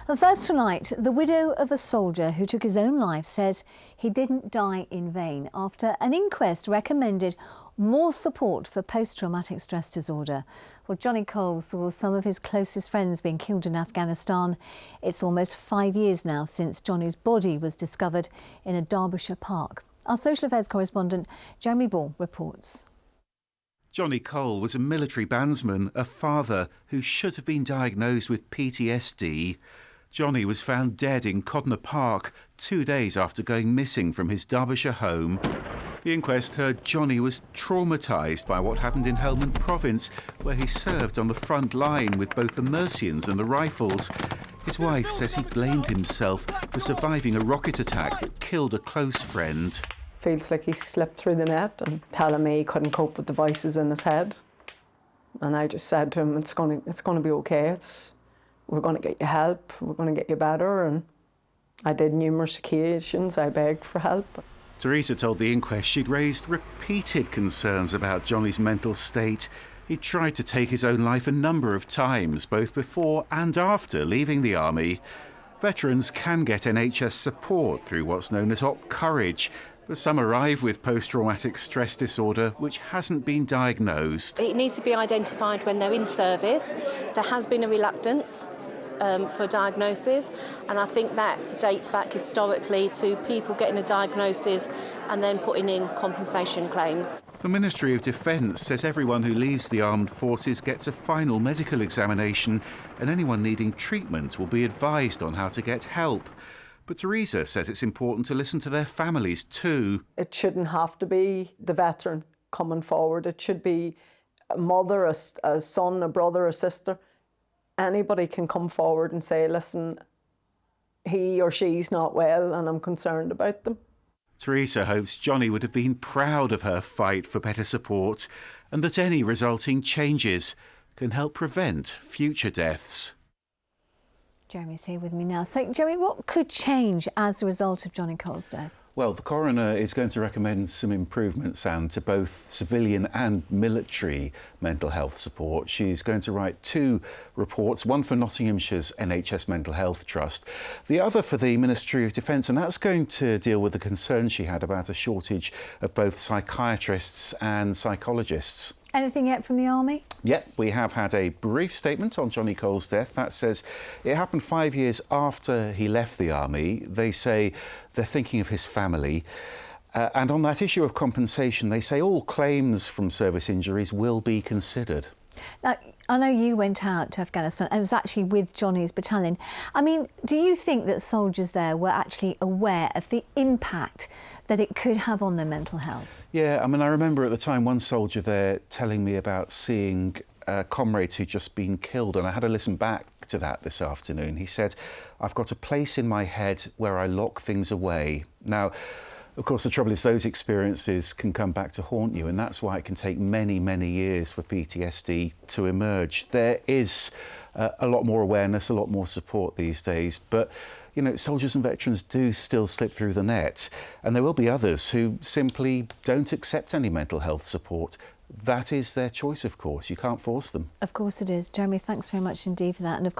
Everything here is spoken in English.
And first tonight, the widow of a soldier who took his own life says he didn't die in vain after an inquest recommended more support for post-traumatic stress disorder. Well, Johnny Cole saw some of his closest friends being killed in Afghanistan. It's almost 5 years now since Johnny's body was discovered in a Derbyshire park. Our social affairs correspondent Jeremy Ball reports. Johnny Cole was a military bandsman, a father who should have been diagnosed with PTSD. Johnny was found dead in Codner Park 2 days after going missing from his Derbyshire home. The inquest heard Johnny was traumatised by what happened in Helmand Province, where he served on the front line with both the Mercians and the Rifles. His wife says he blamed himself for surviving a rocket attack that killed a close friend. Feels like he slipped through the net and telling me he couldn't cope with the voices in his head. And I just said to him, it's going to be okay. We're going to get you help. We're going to get you better. And I did numerous occasions. I begged for help. Teresa told the inquest she'd raised repeated concerns about Johnny's mental state. He'd tried to take his own life a number of times, both before and after leaving the army. Veterans can get NHS support through what's known as Op Courage, but some arrive with post-traumatic stress disorder which hasn't been diagnosed. It needs to be identified when they're in service. There has been a reluctance for diagnosis, and I think that dates back historically to people getting a diagnosis and then putting in compensation claims. The Ministry of Defence says everyone who leaves the armed forces gets a final medical examination, and anyone needing treatment will be advised on how to get help. But Teresa says it's important to listen to their families too. It shouldn't have to be the veteran coming forward. It should be a mother, a son, a brother, a sister. Anybody can come forward and say, listen, he or she's not well and I'm concerned about them. Teresa hopes Johnny would have been proud of her fight for better support and that any resulting changes can help prevent future deaths. Jeremy's here with me now. So, Jeremy, what could change as a result of Johnny Cole's death? Well, the coroner is going to recommend some improvements, Anne, to both civilian and military mental health support. She's going to write 2 reports, one for Nottinghamshire's NHS Mental Health Trust, the other for the Ministry of Defence, and that's going to deal with the concern she had about a shortage of both psychiatrists and psychologists. Anything yet from the army? Yep, we have had a brief statement on Johnny Cole's death that says it happened 5 years after he left the army. They say they're thinking of his family. And on that issue of compensation, they say all claims from service injuries will be considered. Now, I know you went out to Afghanistan and it was actually with Johnny's battalion. I mean, do you think that soldiers there were actually aware of the impact that it could have on their mental health? Yeah, I mean, I remember at the time one soldier there telling me about seeing comrades who'd just been killed, and I had to listen back to that this afternoon. He said, I've got a place in my head where I lock things away. Now, of course, the trouble is those experiences can come back to haunt you, and that's why it can take many, many years for PTSD to emerge. There is a lot more awareness, a lot more support these days, but you know, soldiers and veterans do still slip through the net, and there will be others who simply don't accept any mental health support. That is their choice, of course. You can't force them. Of course it is. Jeremy, thanks very much indeed for that. And of